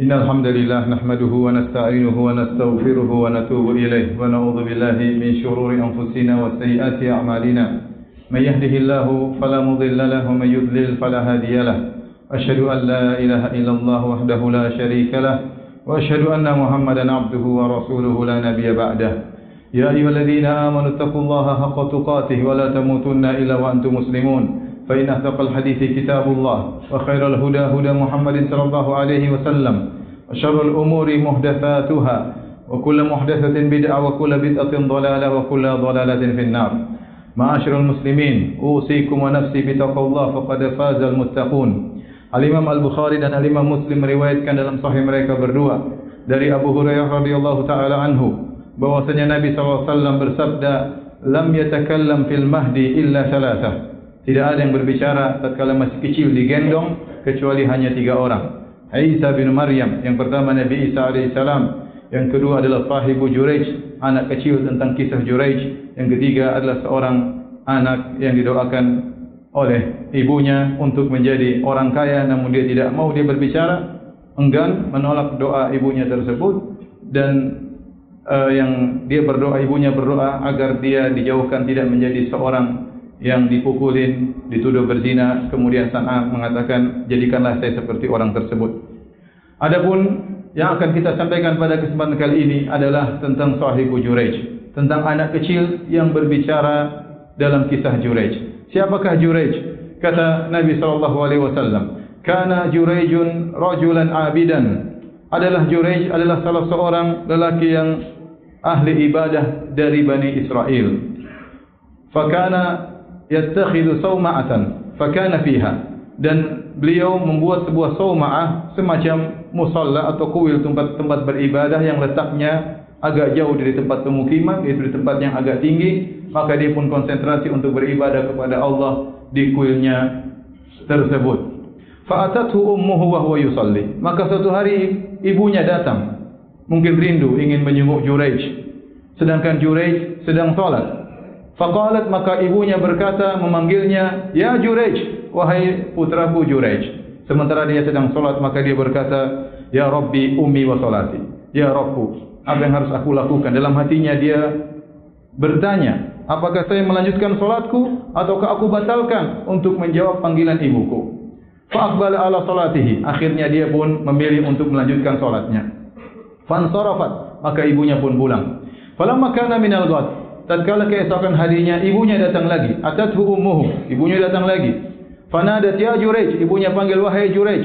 إن الحمد لله نحمده ونستعينه ونستغفره ونتوب إليه ونعوذ بالله من شرور أنفسنا وسيئات أعمالنا من يهده الله فلا مضل له ومن يضلل فلا هادي له أشهد أن لا إله إلا الله وحده لا شريك له وأشهد أن محمدا عبده ورسوله لا نبي بعده يا أيها الذين آمنوا اتقوا الله حق تقاته ولا تموتن إلا وأنتم مسلمون فإن أصدق الحديث كتاب الله وخير الهدى هدى محمد صلى الله عليه وسلم وشر الأمور محدثاتها وكل محدثة بدعة وكل بدعة ضلالة وكل ضلالة في النار. معاشر المسلمين أوصيكم ونفسي بتقوى الله فقد فاز المتقون. Al-Imam Al-Bukhari dan Al-Imam Muslim meriwayatkan dalam sahih mereka berdua dari Abu Hurairah radhiyallahu taala anhu bahwasanya Nabi sallallahu alaihi wasallam bersabda, "Lam yatakallam fil mahdi illa thalathah." Tidak ada yang berbicara tatkala masih kecil digendong kecuali hanya 3 orang. Isa bin Maryam, yang pertama Nabi Isa alaihissalam, yang kedua adalah sahibu Juraij, anak kecil tentang kisah Juraij, yang ketiga adalah seorang anak yang didoakan oleh ibunya untuk menjadi orang kaya, namun dia tidak mau, dia berbicara, enggan, menolak doa ibunya tersebut, dan yang dia berdoa, ibunya berdoa agar dia dijauhkan tidak menjadi seorang yang dipukulin, dituduh berzina. Kemudian sang anak mengatakan, jadikanlah saya seperti orang tersebut. Adapun yang akan kita sampaikan pada kesempatan kali ini adalah tentang sahibu Juraij, tentang anak kecil yang berbicara dalam kisah Juraij. Siapakah Juraij? Kata Nabi SAW, "Kana Juraijun rajulan abidan." Adalah Juraij adalah salah seorang lelaki yang ahli ibadah dari Bani Israel. Fakana yattakhidhu sawma'atan fakana fiha. Dan beliau membuat sebuah sawma'ah, semacam musalla atau kuil, tempat beribadah yang letaknya agak jauh dari tempat pemukiman, yaitu di tempat yang agak tinggi. Maka dia pun konsentrasi untuk beribadah kepada Allah di kuilnya tersebut. Fa'atathu ummuhu wa huwa yusalli. Maka suatu hari ibunya datang, mungkin rindu ingin menyenguk Juraij, sedangkan Juraij sedang salat. Faqalat, maka ibunya berkata, memanggilnya, "Ya Juraij, wahai putraku Juraij." Sementara dia sedang salat, maka dia berkata, "Ya Rabbi ummi wa salati." Ya Rabbku, apa yang harus aku lakukan? Dalam hatinya dia bertanya, apakah saya melanjutkan salatku ataukah aku batalkan untuk menjawab panggilan ibuku? Fa'aqbala ala salatihi. Akhirnya dia pun memilih untuk melanjutkan salatnya. Fansarafat, maka ibunya pun pulang. Falamma kana minal ghad, tatkala keesokan harinya ibunya datang lagi. Atathu ummuhu, ibunya datang lagi. Fanadat ya Juraij, ibunya panggil, wahai Juraij.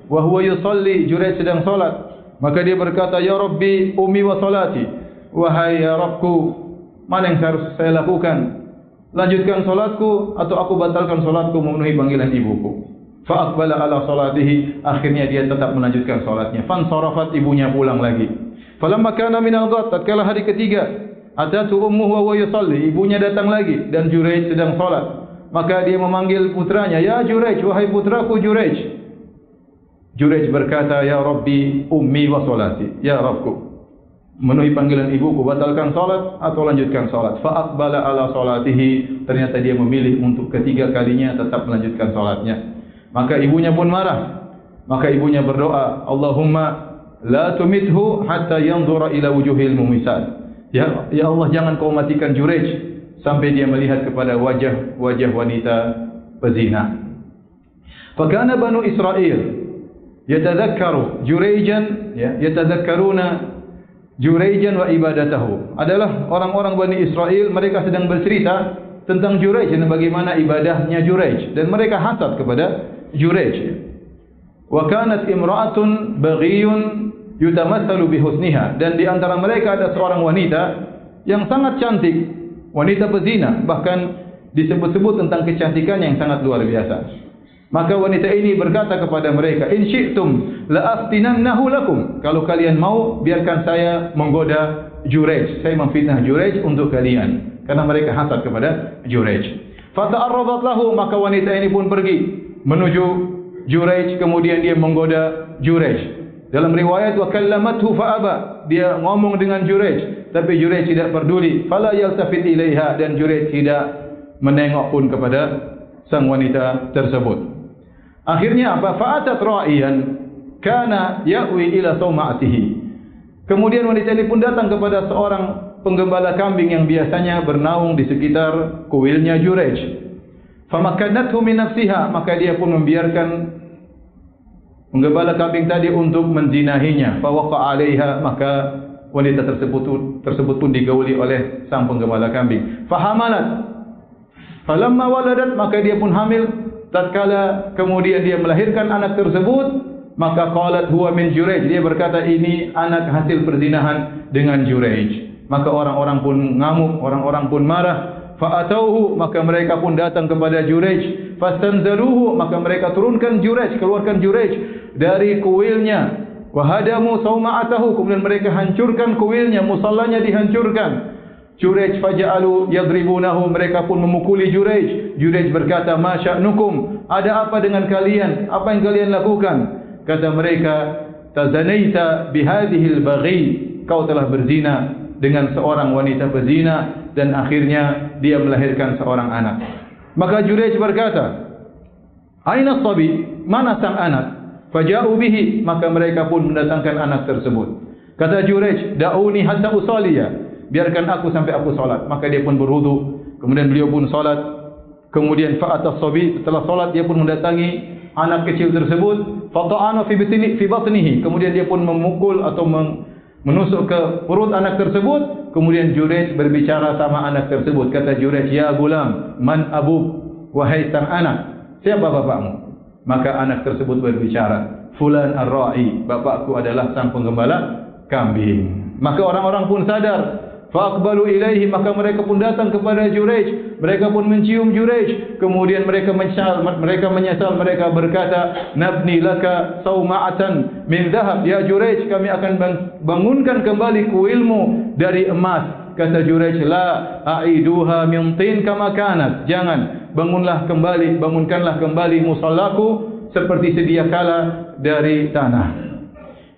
Wa huwa yusalli, Juraij sedang salat. Maka dia berkata, "Ya Rabbi ummi wa salati." Wahai ya Rabbku, mana yang harus saya lakukan? Lanjutkan salatku atau aku batalkan salatku memenuhi panggilan ibuku? Fa aqbala ala salatihi. Akhirnya dia tetap melanjutkan salatnya. Fansarafat, ibunya pulang lagi. Falamma kana min al-ghad, tatkala hari ketiga, atatu ummuhu wa huwa yusalli, ibunya datang lagi dan Juraij sedang salat. Maka dia memanggil putranya, "Ya Juraij, wahai putraku Juraij." Juraij berkata, "Ya Rabbi ummi wa salati." Ya Rabbku, memenuhi panggilan ibuku, batalkan salat atau lanjutkan salat. Fa aqbala ala salatihi. Ternyata dia memilih untuk ketiga kalinya tetap melanjutkan salatnya. Maka ibunya pun marah. Maka ibunya berdoa, "Allahumma la tumithu hatta yanzura ila wujuhil mumisat." Ya Allah, jangan kau matikan Juraij sampai dia melihat kepada wajah-wajah wanita pezina. Fakana Banu Israel yatadzakkaru Juraijan, yatadzakkaruna Juraijan wa ibadatahu. Adalah orang-orang Bani Israel, mereka sedang bercerita tentang Juraij dan bagaimana ibadahnya Juraij, dan mereka hasad kepada Juraij. Wa kanat imra'atun baghiyun yutamassalu bihusniha. Dan di antara mereka ada seorang wanita yang sangat cantik, wanita pezina, bahkan disebut-sebut tentang kecantikan yang sangat luar biasa. Maka wanita ini berkata kepada mereka, "In syi'tum la aftinannahu lakum." Kalau kalian mau, biarkan saya menggoda Juraij. Saya memfitnah Juraij untuk kalian, karena mereka hasad kepada Juraij. Fata'arradat lahu, maka wanita ini pun pergi menuju Juraij, kemudian dia menggoda Juraij. Dalam riwayat, wa kallamathu fa'aba, dia ngomong dengan Juraij, tapi Juraij tidak peduli. Fala yaltafit ilaiha, dan Juraij tidak menengok pun kepada sang wanita tersebut. Akhirnya apa? Fa'atat ra'iyan, kana ya'wi ila sawma'atihi. Kemudian wanita ini pun datang kepada seorang penggembala kambing yang biasanya bernaung di sekitar kuilnya Jurej. Famakkanathu min nafsiha, maka dia pun membiarkan penggembala kambing tadi untuk menzinahinya. Fawaqa 'alaiha, maka wanita tersebut pun digauli oleh sang penggembala kambing. Fahamalat, falamma waladat, maka dia pun hamil. Tatkala kemudian dia melahirkan anak tersebut, maka qalat huwa min Jurej, dia berkata ini anak hasil perzinahan dengan Jurej. Maka orang-orang pun ngamuk, orang-orang pun marah. Fa'atauhu, maka mereka pun datang kepada Jurej. Fastanzaluhu, maka mereka turunkan Jurej, keluarkan Jurej dari kuilnya. Wahadamu sawma'atahu, kemudian mereka hancurkan kuilnya, musallanya dihancurkan. Jurej faja'alu yadribunahu, mereka pun memukuli Jurej. Jurej berkata, ma sya'nukum, ada apa dengan kalian? Apa yang kalian lakukan? Kata mereka, tazanaita bihadhil baghi, kau telah berzina dengan seorang wanita berzina dan akhirnya dia melahirkan seorang anak. Maka Jurej berkata, aina sabi, mana sang anak? Faja'u bihi, maka mereka pun mendatangkan anak tersebut. Kata Jurej, da'uni hatta usaliya, biarkan aku sampai aku salat. Maka dia pun berwudu, kemudian beliau pun salat. Kemudian fa'atas sabi, setelah salat dia pun mendatangi anak kecil tersebut. Fata'ana fi batnihi, kemudian dia pun memukul atau menusuk ke perut anak tersebut. Kemudian Jurej berbicara sama anak tersebut. Kata Jurej, ya gulam, man abuk, wahai sang anak, siapa bapakmu? Maka anak tersebut berbicara, fulan ar-ra'i, bapakku adalah sang penggembala kambing. Maka orang-orang pun sadar. Faqbalu ilaihi, maka mereka pun datang kepada Jurej. Mereka pun mencium Jurej. Kemudian mereka menyesal, mereka berkata, nabni laka sawma'atan min dhahab. Ya Jurej, kami akan bangunkan kembali kuilmu dari emas. Kata Jurej, la a'iduha min tin kama kanat. Jangan, bangunkanlah kembali musallaku seperti sedia kala dari tanah.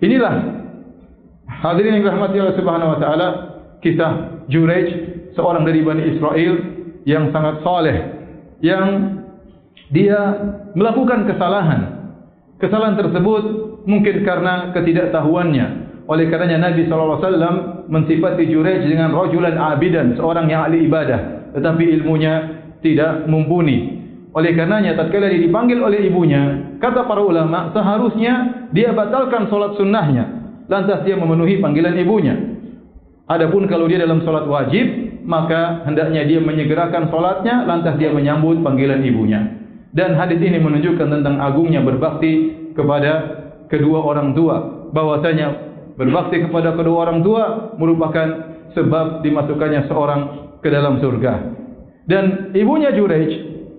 Inilah hadirin yang dirahmati Allah Subhanahu wa taala, kisah Jurej, seorang dari Bani Israel yang sangat saleh, yang dia melakukan kesalahan. Kesalahan tersebut mungkin karena ketidaktahuannya. Oleh karenanya Nabi SAW mensifati Jurej dengan rajulan abidan, seorang yang ahli ibadah, tetapi ilmunya tidak mumpuni. Oleh karenanya tatkala dia dipanggil oleh ibunya, kata para ulama, seharusnya dia batalkan solat sunnahnya, lantas dia memenuhi panggilan ibunya. Adapun kalau dia dalam solat wajib, maka hendaknya dia menyegerakan solatnya, lantas dia menyambut panggilan ibunya. Dan hadis ini menunjukkan tentang agungnya berbakti kepada kedua orang tua. Bahwasanya berbakti kepada kedua orang tua merupakan sebab dimasukkannya seorang ke dalam surga. Dan ibunya Jurej,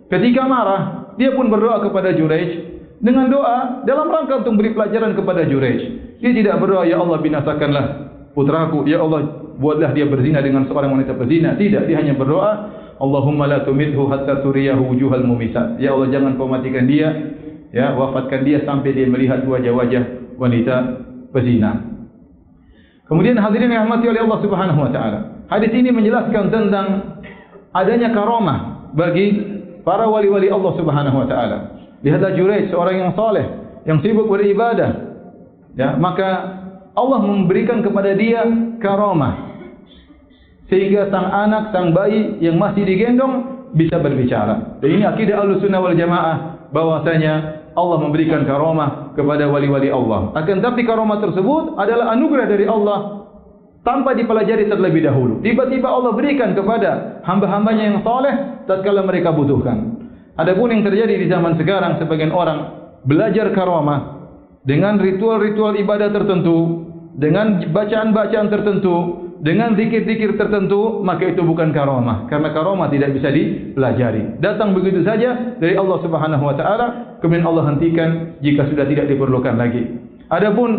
ketika marah, dia pun berdoa kepada Jurej dengan doa dalam rangka untuk beri pelajaran kepada Jurej. Dia tidak berdoa, ya Allah binasakanlah putraku, ya Allah buatlah dia berzina dengan seorang wanita berzina. Tidak, dia hanya berdoa, Allahumma la tumithu hatta turiyahu wujuhal mumisat. Ya Allah, jangan kau matikan dia, ya, wafatkan dia sampai dia melihat wajah-wajah wanita berzina. Kemudian hadirin yang dirahmati oleh Allah Subhanahu wa taala, hadis ini menjelaskan tentang adanya karamah bagi para wali-wali Allah Subhanahu wa taala. Lihatlah Jurej, seorang yang saleh, yang sibuk beribadah. Ya, maka Allah memberikan kepada dia karamah, sehingga sang anak, sang bayi yang masih digendong bisa berbicara. Dan ini akidah Ahlussunnah wal Jamaah, bahwasanya Allah memberikan karamah kepada wali-wali Allah. Akan tapi karamah tersebut adalah anugerah dari Allah tanpa dipelajari terlebih dahulu. Tiba-tiba Allah berikan kepada hamba-hambanya yang saleh tatkala mereka butuhkan. Adapun yang terjadi di zaman sekarang, sebagian orang belajar karamah dengan ritual-ritual ibadah tertentu, dengan bacaan-bacaan tertentu, dengan zikir-zikir tertentu, maka itu bukan karamah. Karena karamah tidak bisa dipelajari. Datang begitu saja dari Allah Subhanahu wa taala, kemudian Allah hentikan jika sudah tidak diperlukan lagi. Adapun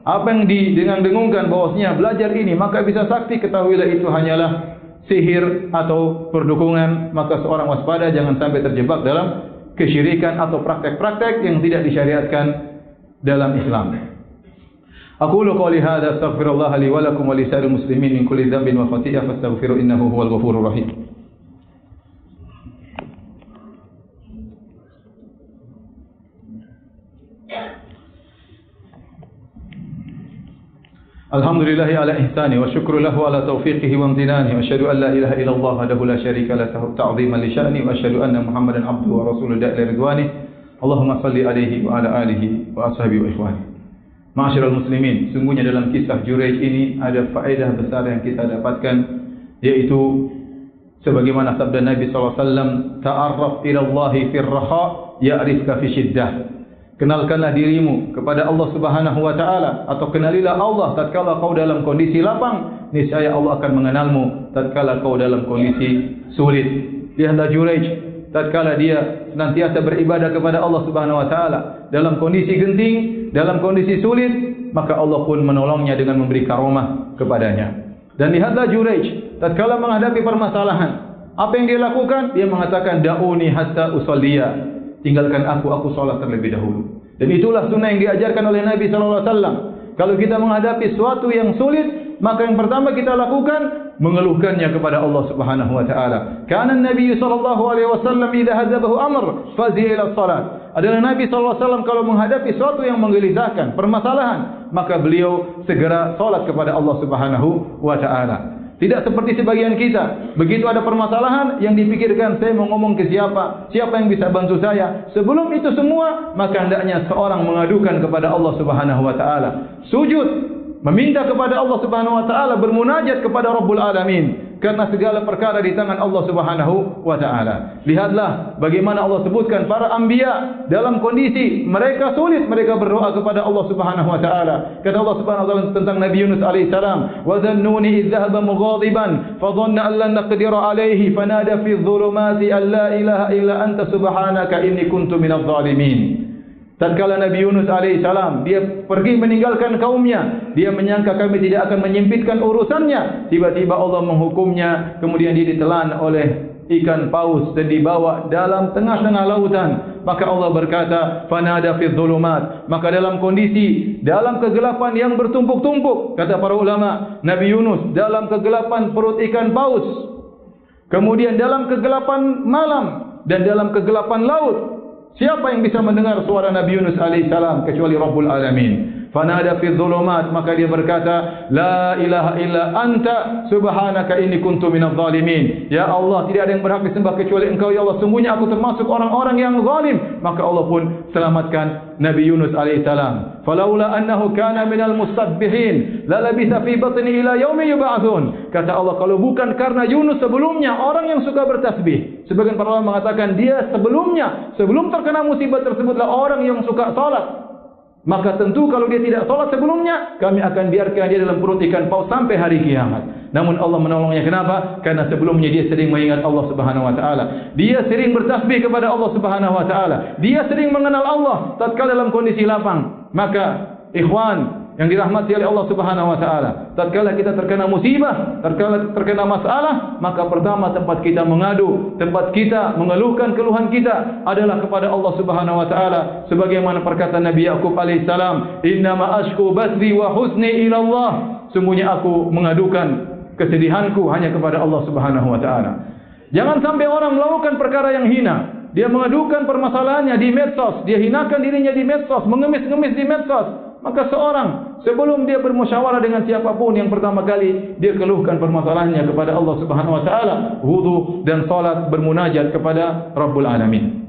apa yang didengung-dengungkan bahwasanya belajar ini maka bisa sakti, ketahuilah itu hanyalah sihir atau perdukungan. Maka seorang waspada jangan sampai terjebak dalam kesyirikan atau praktek-praktek yang tidak disyariatkan dalam Islam. Aqulu qawli hadza astaghfirullah li wa lakum wa lisa'iril muslimin min kulli dhanbin wa khati'ah fastaghfiru innahu huwal ghafurur rahim. Alhamdulillahi ala ihsani wa syukru lahu ala taufiqihi wa amtinani wa asyhadu an la ilaha illallah wahdahu la syarika lah ta'ziman li sya'ni wa asyhadu anna Muhammadan abduhu wa rasuluhu da'ila ridwani. Allahumma salli alaihi wa ala alihi wa ashabihi wa ikhwani. Ma'asyiral muslimin, sungguhnya dalam kisah Jurayj ini ada faedah besar yang kita dapatkan, yaitu sebagaimana sabda Nabi sallallahu alaihi wasallam, ta'arraf ila Allah fi ar-raha ya'rifka fi syiddah. Kenalkanlah dirimu kepada Allah Subhanahu wa taala, atau kenalilah Allah tatkala kau dalam kondisi lapang, niscaya Allah akan mengenalmu tatkala kau dalam kondisi sulit. Lihatlah Jurayj, tatkala dia senantiasa beribadah kepada Allah Subhanahu wa taala dalam kondisi genting, dalam kondisi sulit, maka Allah pun menolongnya dengan memberi karomah kepadanya. Dan lihatlah Jurayj, tatkala menghadapi permasalahan, apa yang dia lakukan? Dia mengatakan, da'uni hatta usalliya, tinggalkan aku salat terlebih dahulu. Dan itulah sunnah yang diajarkan oleh Nabi sallallahu alaihi wasallam. Kalau kita menghadapi sesuatu yang sulit, maka yang pertama kita lakukan mengeluhkannya kepada Allah Subhanahu wa taala. Kana Nabi sallallahu alaihi wasallam idza hazabahu amr fazi'a ila salat. Adalah Nabi sallallahu alaihi wasallam kalau menghadapi sesuatu yang menggelisahkan, permasalahan, maka beliau segera salat kepada Allah Subhanahu wa taala. Tidak seperti sebagian kita, begitu ada permasalahan yang dipikirkan, saya mau ngomong ke siapa, siapa yang bisa bantu saya. Sebelum itu semua, maka hendaknya seorang mengadukan kepada Allah Subhanahu wa taala. Sujud, meminta kepada Allah Subhanahu wa taala, bermunajat kepada Rabbul Alamin. Karena segala perkara di tangan Allah Subhanahu wa taala. Lihatlah bagaimana Allah sebutkan para anbiya dalam kondisi mereka sulit, mereka berdoa kepada Allah Subhanahu wa taala. Kata Allah Subhanahu wa taala tentang Nabi Yunus alaihi salam, "Wa dhannuni idh dhahaba mughadiban fa dhanna an lan naqdira alaihi fanada fi dhulumati an la ilaha illa anta subhanaka inni kuntu minadh dhalimin." Tatkala Nabi Yunus alaihissalam dia pergi meninggalkan kaumnya, dia menyangka kami tidak akan menyempitkan urusannya. Tiba-tiba Allah menghukumnya, kemudian dia ditelan oleh ikan paus dan dibawa dalam tengah-tengah lautan. Maka Allah berkata, "Fanada fi dhulumat." Maka dalam kondisi dalam kegelapan yang bertumpuk-tumpuk, kata para ulama, Nabi Yunus dalam kegelapan perut ikan paus, kemudian dalam kegelapan malam dan dalam kegelapan laut. Siapa yang bisa mendengar suara Nabi Yunus alaihissalam kecuali Rabbul Alamin? Fanada fi dhulumat, maka dia berkata, la ilaha illa anta subhanaka inni kuntu minadh dhalimin. Ya Allah, tidak ada yang berhak disembah kecuali Engkau ya Allah, sungguhnya aku termasuk orang-orang yang zalim. Maka Allah pun selamatkan Nabi Yunus alaihissalam. Falaula annahu kana minal musabbihin la labitha fi batni ila yaumi yub'atsun. Kata Allah, kalau bukan karena Yunus sebelumnya orang yang suka bertasbih. Sebagian para ulama mengatakan dia sebelumnya, sebelum terkena musibah tersebutlah orang yang suka salat. Maka tentu kalau dia tidak salat sebelumnya, kami akan biarkan dia dalam perut ikan paus sampai hari kiamat. Namun Allah menolongnya. Kenapa? Karena sebelumnya dia sering mengingat Allah Subhanahu wa taala. Dia sering bertasbih kepada Allah Subhanahu wa taala. Dia sering mengenal Allah tatkala dalam kondisi lapang. Maka ikhwan yang dirahmati oleh Allah Subhanahu wa taala, tatkala kita terkena musibah, tatkala terkena masalah, maka pertama tempat kita mengadu, tempat kita mengeluhkan keluhan kita adalah kepada Allah Subhanahu wa taala. Sebagaimana perkataan Nabi Yakub alaihissalam, "Innama ashku bathi wa husni ila Allah." Sungguhnya aku mengadukan kesedihanku hanya kepada Allah Subhanahu wa taala. Jangan sampai orang melakukan perkara yang hina. Dia mengadukan permasalahannya di medsos, dia hinakan dirinya di medsos, mengemis-ngemis di medsos. Maka seorang sebelum dia bermusyawarah dengan siapapun, yang pertama kali dia keluhkan permasalahannya kepada Allah Subhanahu wa taala, wudu dan salat bermunajat kepada Rabbul Alamin.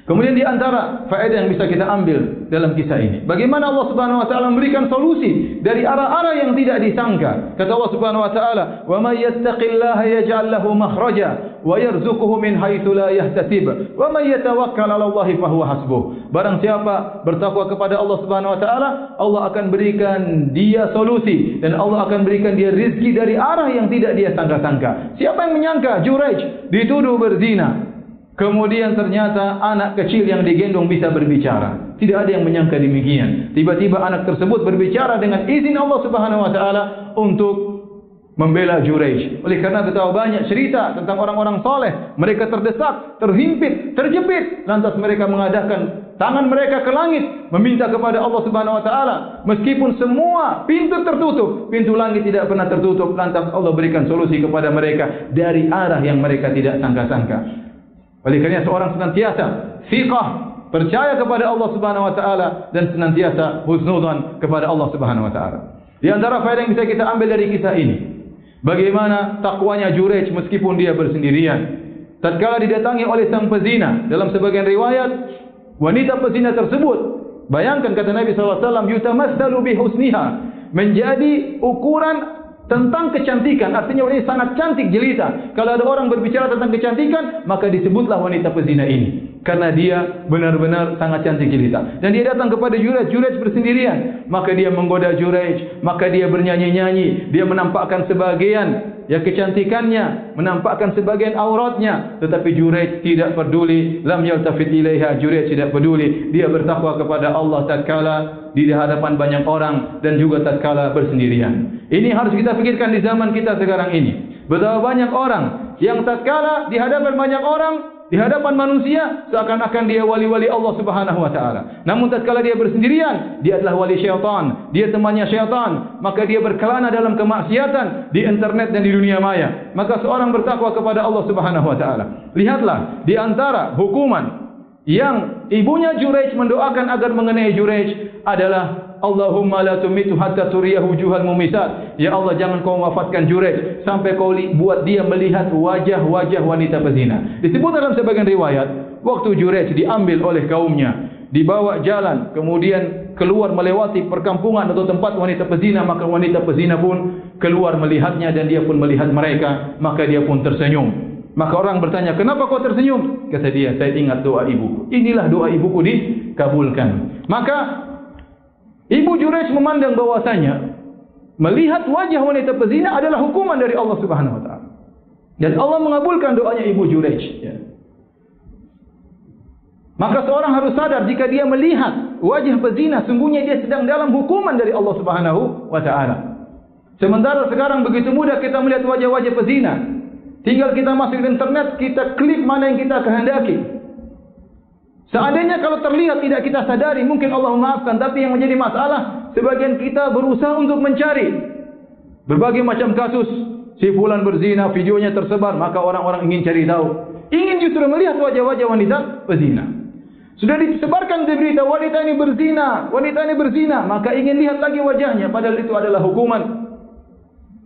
Kemudian di antara faedah yang bisa kita ambil dalam kisah ini, bagaimana Allah Subhanahu wa taala memberikan solusi dari arah-arah yang tidak disangka. Kata Allah Subhanahu wa taala, "Wa may yattaqillaha yaj'al lahu makhraja wa yarzuquhu min haitsu la yahtasib wa may yatawakkal 'ala Allahi fa huwa hasbuh." Barang siapa bertakwa kepada Allah Subhanahu wa taala, Allah akan berikan dia solusi dan Allah akan berikan dia rezeki dari arah yang tidak dia sangka-sangka. Siapa yang menyangka Jurayj dituduh berzina, kemudian ternyata anak kecil yang digendong bisa berbicara. Tidak ada yang menyangka demikian. Tiba-tiba anak tersebut berbicara dengan izin Allah Subhanahu wa taala untuk membela Jurayj. Oleh karena kita banyak cerita tentang orang-orang soleh, mereka terdesak, terhimpit, terjepit, lantas mereka mengadakan tangan mereka ke langit meminta kepada Allah Subhanahu wa taala. Meskipun semua pintu tertutup, pintu langit tidak pernah tertutup, lantas Allah berikan solusi kepada mereka dari arah yang mereka tidak sangka-sangka. Oleh kerana seorang senantiasa thiqah, percaya kepada Allah Subhanahu wa taala dan senantiasa husnudzan kepada Allah Subhanahu wa taala. Di antara faedah yang bisa kita ambil dari kisah ini, bagaimana takwanya Juraij meskipun dia bersendirian. Tatkala didatangi oleh sang pezina, dalam sebagian riwayat wanita pezina tersebut, bayangkan kata Nabi SAW, yutamassalu bihusniha, menjadi ukuran tentang kecantikan. Artinya wanita sangat cantik jelita. Kalau ada orang berbicara tentang kecantikan, maka disebutlah wanita pezina ini, karena dia benar-benar sangat cantik jelita. Dan dia datang kepada Juraij. Juraij bersendirian, maka dia menggoda Juraij, maka dia bernyanyi-nyanyi, dia menampakkan sebagian kecantikannya, menampakkan sebagian auratnya, tetapi Juraij tidak peduli. Lam yaltafit ilaiha, Juraij tidak peduli. Dia bertakwa kepada Allah tatkala di hadapan banyak orang dan juga tatkala bersendirian. Ini harus kita pikirkan di zaman kita sekarang ini. Betapa banyak orang yang tatkala di hadapan banyak orang, di hadapan manusia, seakan-akan dia wali-wali Allah Subhanahu wa taala. Namun tatkala dia bersendirian, dia adalah wali syaitan, dia temannya syaitan, maka dia berkelana dalam kemaksiatan di internet dan di dunia maya. Maka seorang bertakwa kepada Allah Subhanahu wa taala. Lihatlah di antara hukuman yang ibunya Juraij mendoakan agar mengenai Juraij adalah Allahumma la tumitu hatta turiyahu wujuhal mumisat. Ya Allah, jangan kau wafatkan Juraij sampai kau buat dia melihat wajah-wajah wanita pezina. Disebut dalam sebagian riwayat, waktu Juraij diambil oleh kaumnya, dibawa jalan, kemudian keluar melewati perkampungan atau tempat wanita pezina, maka wanita pezina pun keluar melihatnya dan dia pun melihat mereka, maka dia pun tersenyum. Maka orang bertanya, kenapa kau tersenyum? Kata dia, saya ingat doa ibuku. Inilah doa ibuku dikabulkan. Maka ibu Juraij memandang bahwasanya melihat wajah wanita pezina adalah hukuman dari Allah Subhanahu wa taala. Dan Allah mengabulkan doanya ibu Juraij. Ya. Maka seorang harus sadar jika dia melihat wajah pezina, sungguhnya dia sedang dalam hukuman dari Allah Subhanahu wa taala. Sementara sekarang begitu mudah kita melihat wajah-wajah pezina. Tinggal kita masuk ke internet, kita klik mana yang kita kehendaki. Seandainya kalau terlihat tidak kita sadari, mungkin Allah memaafkan. Tapi yang menjadi masalah, sebagian kita berusaha untuk mencari berbagai macam kasus. Si fulan berzina, videonya tersebar, maka orang-orang ingin cari tahu. Ingin justru melihat wajah-wajah wanita pezina. Sudah disebarkan di berita, wanita ini berzina, maka ingin lihat lagi wajahnya. Padahal itu adalah hukuman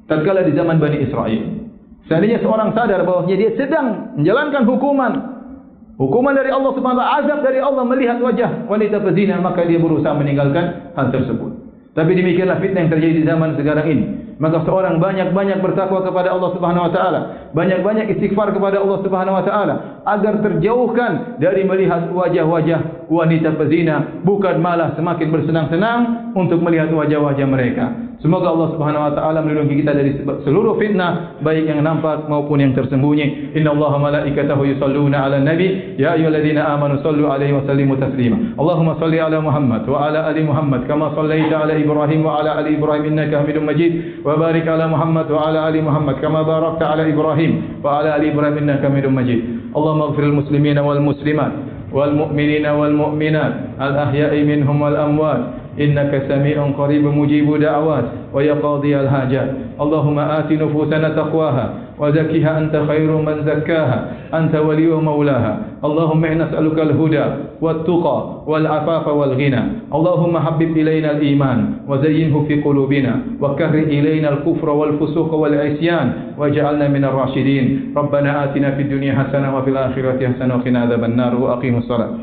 tatkala di zaman Bani Israel. Seandainya seorang sadar bahwa dia sedang menjalankan hukuman dari Allah Subhanahu wa taala, azab dari Allah melihat wajah wanita pezina, maka dia berusaha meninggalkan hal tersebut. Tapi demikianlah fitnah yang terjadi di zaman sekarang ini. Maka seorang banyak-banyak bertakwa kepada Allah Subhanahu wa taala, banyak-banyak istighfar kepada Allah Subhanahu wa taala agar terjauhkan dari melihat wajah-wajah wanita pezina, bukan malah semakin bersenang-senang untuk melihat wajah-wajah mereka. Semoga Allah Subhanahu wa taala melindungi kita dari seluruh fitnah, baik yang nampak maupun yang tersembunyi. Innallaha malaikatahu yusholluna 'alan nabi, ya ayyuhalladzina amanu shallu 'alaihi wa sallimu taslima. Allahumma shalli 'ala Muhammad wa 'ala ali Muhammad kama shallaita 'ala Ibrahim wa 'ala ali Ibrahim innaka Hamidum Majid. Wa barik 'ala Muhammad wa 'ala ali Muhammad kama barakta 'ala Ibrahim wa 'ala ali Ibrahim innaka Hamidum Majid. Allahumma ighfir lil muslimina wal muslimat wal mu'minina wal mu'minat al ahya'i minhum wal amwat. إنك سميع قريب مجيب دعوات ويا قاضي الحاجات. اللهم آت نفوسنا تقواها وزكها أنت خير من زكاها أنت ولي مولاها. اللهم إنا نسألك الهدى والتقى والعفاف والغنى. اللهم حبب إلينا الإيمان وزينه في قلوبنا وكره إلينا الكفر والفسوق والعصيان واجعلنا من الراشدين. ربنا آتنا في الدنيا حسنة وفي الآخرة حسنة وقنا عذاب النار وأقيموا الصلاة.